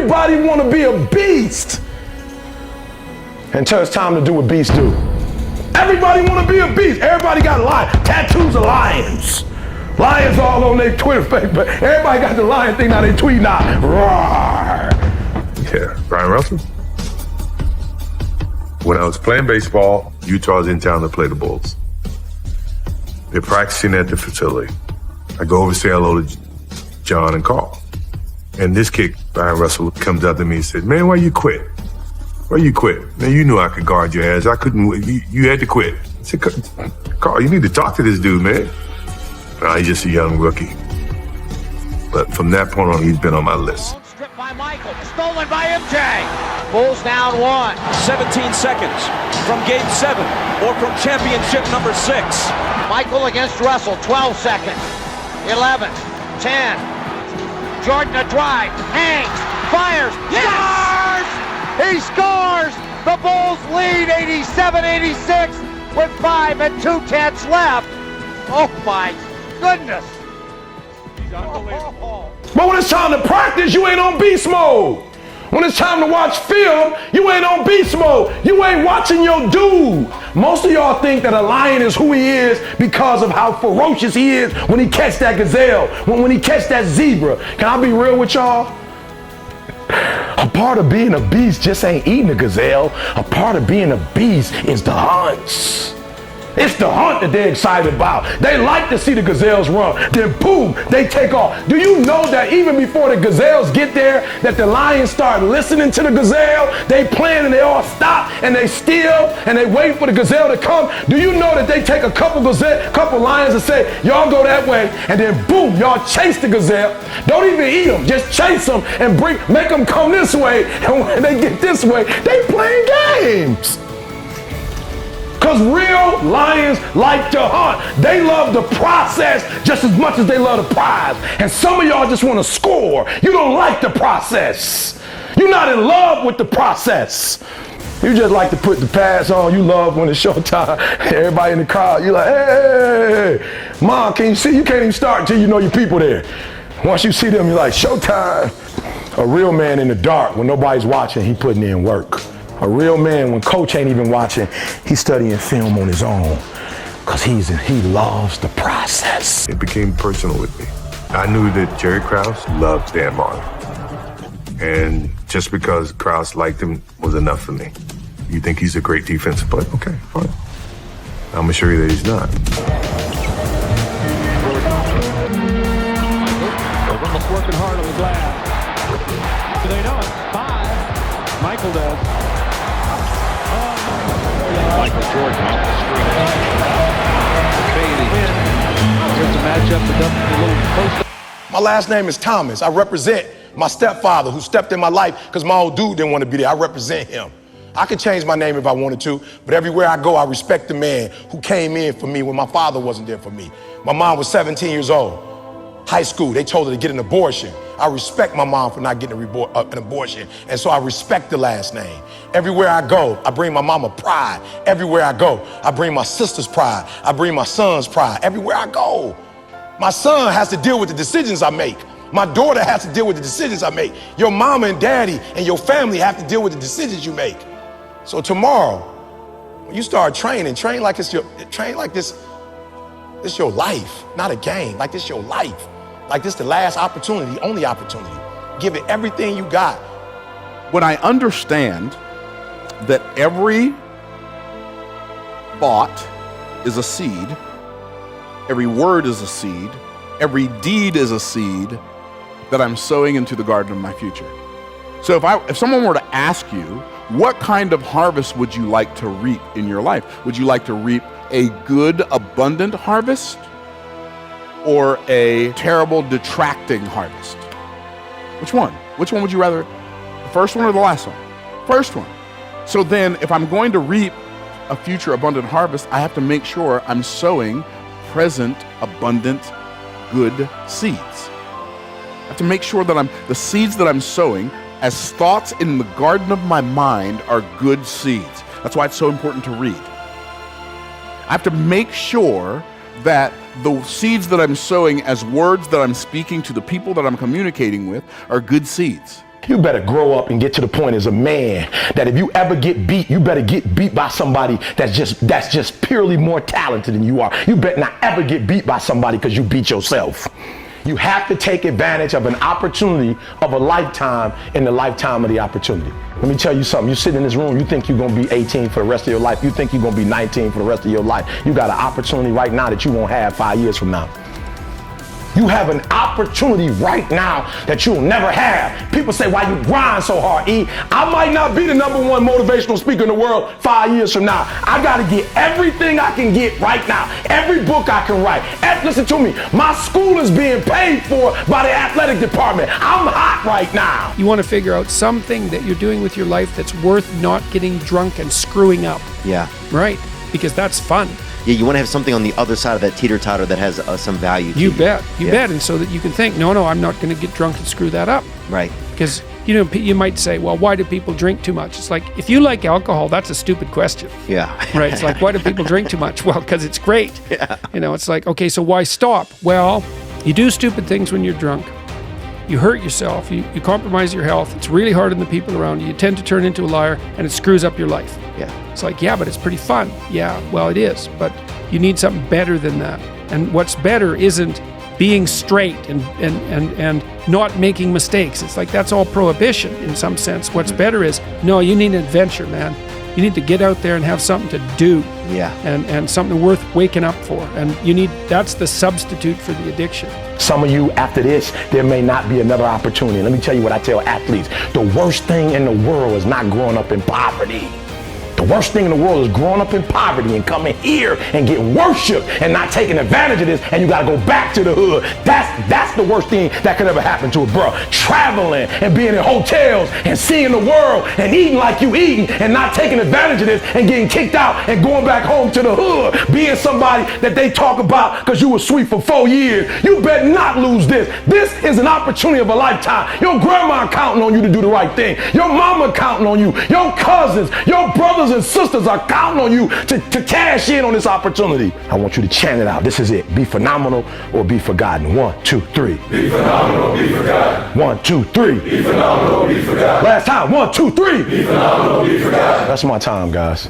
Everybody want to be a beast until it's time to do what beasts do. Everybody want to be a beast. Everybody got tattoos of lions. Lions all on their Twitter page, but everybody got the lion thing now. They tweet now. Roar. Yeah, Brian Russell. When I was playing baseball, Utah was in town to play the Bulls. They're practicing at the facility. I go over to say hello to John and Carl. And this kid, Brian Russell, comes up to me and said, "Man, why you quit? Why you quit? Man, you knew I could guard your ass. I couldn't, you had to quit." I said, "Carl, you need to talk to this dude, man." Nah, he's just a young rookie. But from that point on, he's been on my list. Stripped by Micheal, stolen by MJ. Bulls down 1. 17 seconds from game 7 or from championship number 6. Micheal against Russell, 12 seconds. 11, 10. Jordan a drive, hangs, fires, scores! He scores! The Bulls lead 87-86 with 5 2/10 left. Oh my goodness. But when it's time to practice, you ain't on beast mode. When it's time to watch film, you ain't on beast mode. You ain't watching your dude. Most of y'all think that a lion is who he is because of how ferocious he is when he catch that gazelle, when he catch that zebra. Can I be real with y'all? A part of being a beast just ain't eating a gazelle. A part of being a beast is the hunts. It's the hunt that they're excited about. They like to see the gazelles run. Then boom, they take off. Do you know that even before the gazelles get there, that the lions start listening to the gazelle? They plan and they all stop and they still and they wait for the gazelle to come. Do you know that they take a couple lions and say, "Y'all go that way," and then boom, y'all chase the gazelle. Don't even eat them, just chase them and make them come this way. And when they get this way, they playing games. Because real lions like to hunt. They love the process just as much as they love the prize. And some of y'all just want to score. You don't like the process. You're not in love with the process. You just like to put the pads on. You love when it's showtime. Everybody in the crowd, you're like, "Hey, Mom, can you see? You can't even start until you know your people there." Once you see them, you're like, "Showtime." A real man in the dark, when nobody's watching, he putting in work. A real man, when coach ain't even watching, he's studying film on his own because he loves the process. It became personal with me. I knew that Jerry Krause loved Dan Marlin. And just because Krause liked him was enough for me. You think he's a great defensive player? Okay, fine. I'm going to show you that he's not. Almost working hard on the glass. Do they know it? 5. Micheal does. Michael Jordan off the screen. Just a matchup that doesn't a little close. My last name is Thomas. I represent my stepfather who stepped in my life because my old dude didn't want to be there. I represent him. I could change my name if I wanted to, but everywhere I go, I respect the man who came in for me when my father wasn't there for me. My mom was 17 years old. High school, they told her to get an abortion. I respect my mom for not getting an abortion, and so I respect the last name. Everywhere I go, I bring my mama pride. Everywhere I go, I bring my sister's pride. I bring my son's pride. Everywhere I go, my son has to deal with the decisions I make. My daughter has to deal with the decisions I make. Your mama and daddy and your family have to deal with the decisions you make. So tomorrow, when you start training, train like this. It's your life, not a game. Like this your life. Like this the last opportunity, the only opportunity. Give it everything you got. When I understand that every thought is a seed, every word is a seed, every deed is a seed that I'm sowing into the garden of my future. So if someone were to ask you, what kind of harvest would you like to reap in your life? Would you like to reap a good, abundant harvest or a terrible, detracting harvest? Which one? Which one would you rather? The first one or the last one? First one. So then if I'm going to reap a future abundant harvest, I have to make sure I'm sowing present, abundant, good seeds. I have to make sure that the seeds that I'm sowing as thoughts in the garden of my mind are good seeds. That's why it's so important to read. I have to make sure that the seeds that I'm sowing as words that I'm speaking to the people that I'm communicating with are good seeds. You better grow up and get to the point as a man that if you ever get beat, you better get beat by somebody that's just purely more talented than you are. You better not ever get beat by somebody because you beat yourself. You have to take advantage of an opportunity of a lifetime in the lifetime of the opportunity. Let me tell you something. You sit in this room, you think you're going to be 18 for the rest of your life. You think you're going to be 19 for the rest of your life. You got an opportunity right now that you won't have 5 years from now. You have an opportunity right now that you'll never have. People say, why you grind so hard, E? I might not be the #1 motivational speaker in the world 5 years from now. I got to get everything I can get right now. Every book I can write. Listen to me. My school is being paid for by the athletic department. I'm hot right now. You want to figure out something that you're doing with your life that's worth not getting drunk and screwing up. Yeah. Right? Because that's fun. Yeah, you want to have something on the other side of that teeter-totter that has some value to you. You bet. And so that you can think, no, I'm not going to get drunk and screw that up. Right. Because, you might say, well, why do people drink too much? It's like, if you like alcohol, that's a stupid question. Yeah. Right? It's like, why do people drink too much? Well, because it's great. Yeah. It's like, okay, so why stop? Well, you do stupid things when you're drunk. You hurt yourself. You compromise your health. It's really hard on the people around you. You tend to turn into a liar, and it screws up your life. Yeah. It's like, yeah, but it's pretty fun. Yeah, well, it is. But you need something better than that. And what's better isn't being straight and not making mistakes. It's like that's all prohibition in some sense. What's better is, no, you need an adventure, man. You need to get out there and have something to do. Yeah. And something worth waking up for. And that's the substitute for the addiction. Some of you, after this, there may not be another opportunity. Let me tell you what I tell athletes. The worst thing in the world is not growing up in poverty. The worst thing in the world is growing up in poverty and coming here and getting worshiped and not taking advantage of this, and you gotta go back to the hood. That's the worst thing that could ever happen to a bro. Traveling and being in hotels and seeing the world and eating like you eating and not taking advantage of this and getting kicked out and going back home to the hood, being somebody that they talk about because you were sweet for 4 years. You better not lose this. This is an opportunity of a lifetime. Your grandma counting on you to do the right thing. Your mama counting on you. Your cousins, your brothers and sisters are counting on you to cash in on this opportunity. I want you to chant it out. This is it. Be phenomenal or be forgotten. 1, 2, 3. Be phenomenal or be forgotten. 1, 2, 3. Be phenomenal or be forgotten. Last time. 1, 2, 3. Be phenomenal or be forgotten. That's my time, guys.